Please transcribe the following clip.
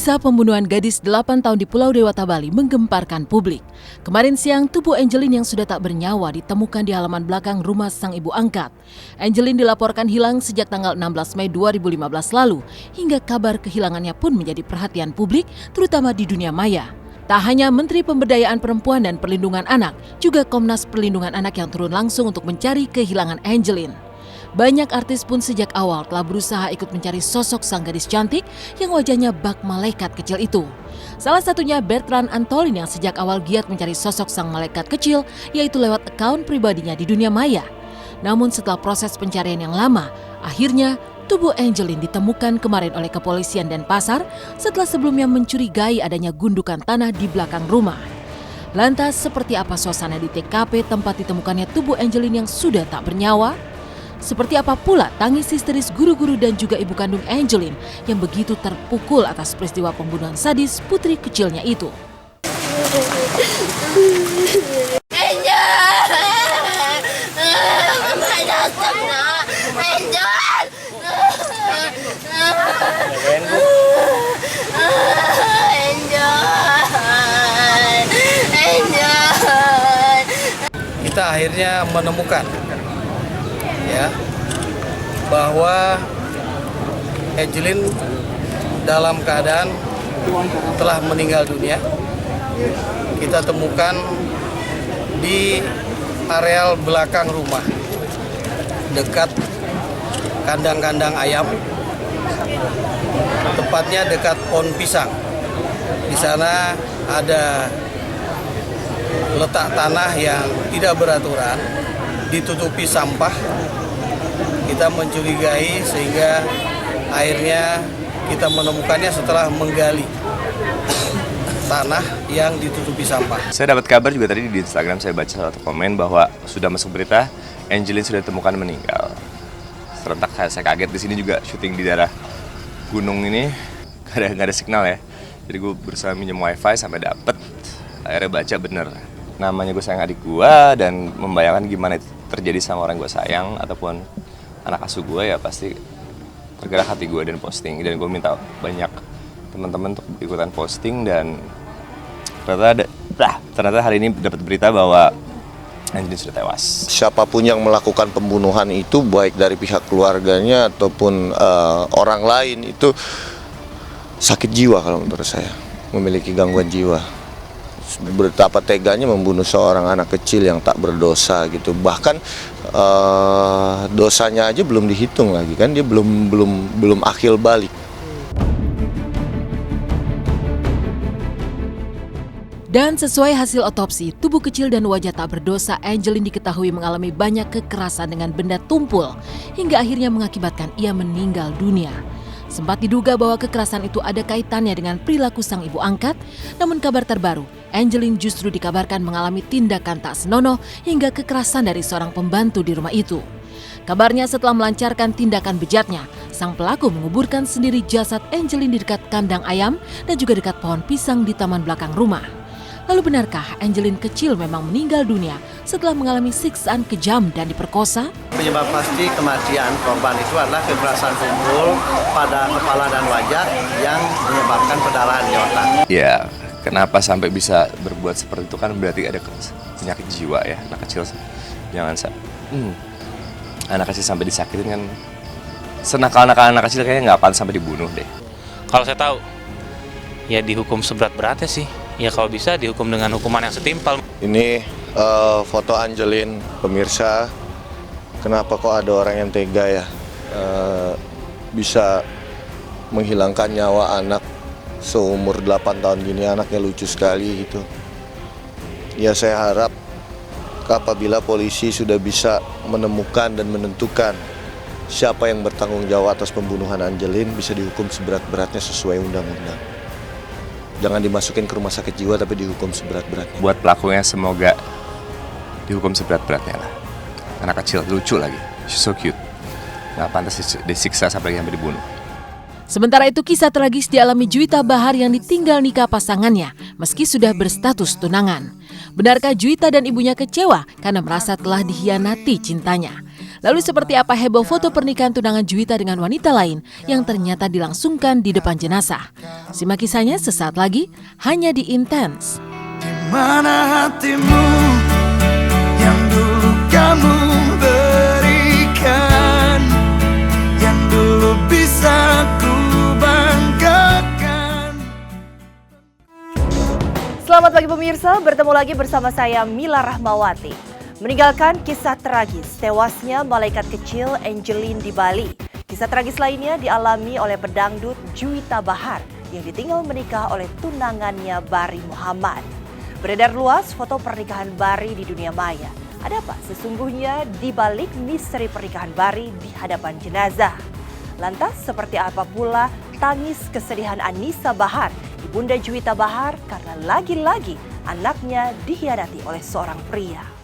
Kisah pembunuhan gadis 8 tahun di Pulau Dewata, Bali menggemparkan publik. Kemarin siang, tubuh Angeline yang sudah tak bernyawa ditemukan di halaman belakang rumah sang ibu angkat. Angeline dilaporkan hilang sejak tanggal 16 Mei 2015 lalu, hingga kabar kehilangannya pun menjadi perhatian publik, terutama di dunia maya. Tak hanya Menteri Pemberdayaan Perempuan dan Perlindungan Anak, juga Komnas Perlindungan Anak yang turun langsung untuk mencari kehilangan Angeline. Banyak artis pun sejak awal telah berusaha ikut mencari sosok sang gadis cantik yang wajahnya bak malaikat kecil itu. Salah satunya Bertrand Antolin yang sejak awal giat mencari sosok sang malaikat kecil, yaitu lewat akun pribadinya di dunia maya. Namun setelah proses pencarian yang lama, akhirnya tubuh Angeline ditemukan kemarin oleh kepolisian Denpasar setelah sebelumnya mencurigai adanya gundukan tanah di belakang rumah. Lantas seperti apa suasana di TKP tempat ditemukannya tubuh Angeline yang sudah tak bernyawa? Seperti apa pula tangis histeris guru-guru dan juga ibu kandung Angeline yang begitu terpukul atas peristiwa pembunuhan sadis putri kecilnya itu. Kita akhirnya menemukan bahwa Angeline dalam keadaan telah meninggal dunia. Kita temukan di areal belakang rumah, dekat kandang-kandang ayam, tepatnya dekat pohon pisang. Di sana ada letak tanah yang tidak beraturan, ditutupi sampah. Kita mencurigai sehingga akhirnya kita menemukannya setelah menggali tanah yang ditutupi sampah. Saya dapat kabar juga tadi di Instagram, saya baca satu komen bahwa sudah masuk berita Angeline sudah ditemukan meninggal. Serentak saya kaget, di sini juga syuting di daerah gunung ini nggak ada signal ya. Jadi gue berusaha minjem wifi sampai dapet. Akhirnya baca bener. Namanya gue sayang adik gue dan membayangkan gimana itu terjadi sama orang gue sayang ataupun anak asuh gue, ya pasti tergerak hati gue dan posting. Dan gue minta banyak teman-teman untuk ikutan posting dan ternyata hari ini dapat berita bahwa Angeline sudah tewas. Siapapun yang melakukan pembunuhan itu, baik dari pihak keluarganya ataupun orang lain, itu sakit jiwa kalau menurut saya, memiliki gangguan jiwa. Betapa teganya membunuh seorang anak kecil yang tak berdosa gitu. Bahkan dosanya aja belum dihitung lagi kan, dia belum akil balik. Dan sesuai hasil otopsi, tubuh kecil dan wajah tak berdosa Angeline diketahui mengalami banyak kekerasan dengan benda tumpul hingga akhirnya mengakibatkan ia meninggal dunia. Sempat diduga bahwa kekerasan itu ada kaitannya dengan perilaku sang ibu angkat, namun kabar terbaru, Angeline justru dikabarkan mengalami tindakan tak senonoh hingga kekerasan dari seorang pembantu di rumah itu. Kabarnya setelah melancarkan tindakan bejatnya, sang pelaku menguburkan sendiri jasad Angeline di dekat kandang ayam dan juga dekat pohon pisang di taman belakang rumah. Lalu benarkah Angeline kecil memang meninggal dunia setelah mengalami siksaan kejam dan diperkosa? Penyebab pasti kematian korban itu adalah kekerasan tumpul pada kepala dan wajah yang menyebabkan pendarahan di otak. Ya, kenapa sampai bisa berbuat seperti itu kan berarti ada penyakit jiwa ya, anak kecil. Anak kecil sampai disakitin kan, senakal-nakal anak kecil kayaknya nggak pantas sampai dibunuh deh. Kalau saya tahu, ya dihukum seberat-beratnya sih. Ya kalau bisa dihukum dengan hukuman yang setimpal. Ini foto Angeline, pemirsa. Kenapa kok ada orang yang tega ya, bisa menghilangkan nyawa anak seumur 8 tahun gini. Anaknya lucu sekali gitu. Ya saya harap apabila polisi sudah bisa menemukan dan menentukan siapa yang bertanggung jawab atas pembunuhan Angeline, bisa dihukum seberat-beratnya sesuai undang-undang. Jangan dimasukin ke rumah sakit jiwa tapi dihukum seberat-beratnya. Buat pelakunya semoga dihukum seberat-beratnya lah. Anak kecil, lucu lagi, she's so cute. Nggak pantas disiksa sampai dibunuh. Sementara itu kisah tragis dialami Juwita Bahar yang ditinggal nikah pasangannya meski sudah berstatus tunangan. Benarkah Juwita dan ibunya kecewa karena merasa telah dikhianati cintanya? Lalu seperti apa heboh foto pernikahan tunangan Juwita dengan wanita lain yang ternyata dilangsungkan di depan jenazah? Simak kisahnya sesaat lagi, hanya di Intens. Di mana hatimu yang dulu kamu berikan, yang dulu bisa ku banggakan. Selamat pagi pemirsa, bertemu lagi bersama saya Mila Rahmawati. Meninggalkan kisah tragis tewasnya malaikat kecil Angeline di Bali. Kisah tragis lainnya dialami oleh pedangdut Juwita Bahar yang ditinggal menikah oleh tunangannya Bari Muhammad. Beredar luas foto pernikahan Bari di dunia maya. Ada apa sesungguhnya di balik misteri pernikahan Bari di hadapan jenazah? Lantas seperti apa pula tangis kesedihan Anissa Bahar, ibunda Juwita Bahar karena lagi-lagi anaknya dikhianati oleh seorang pria?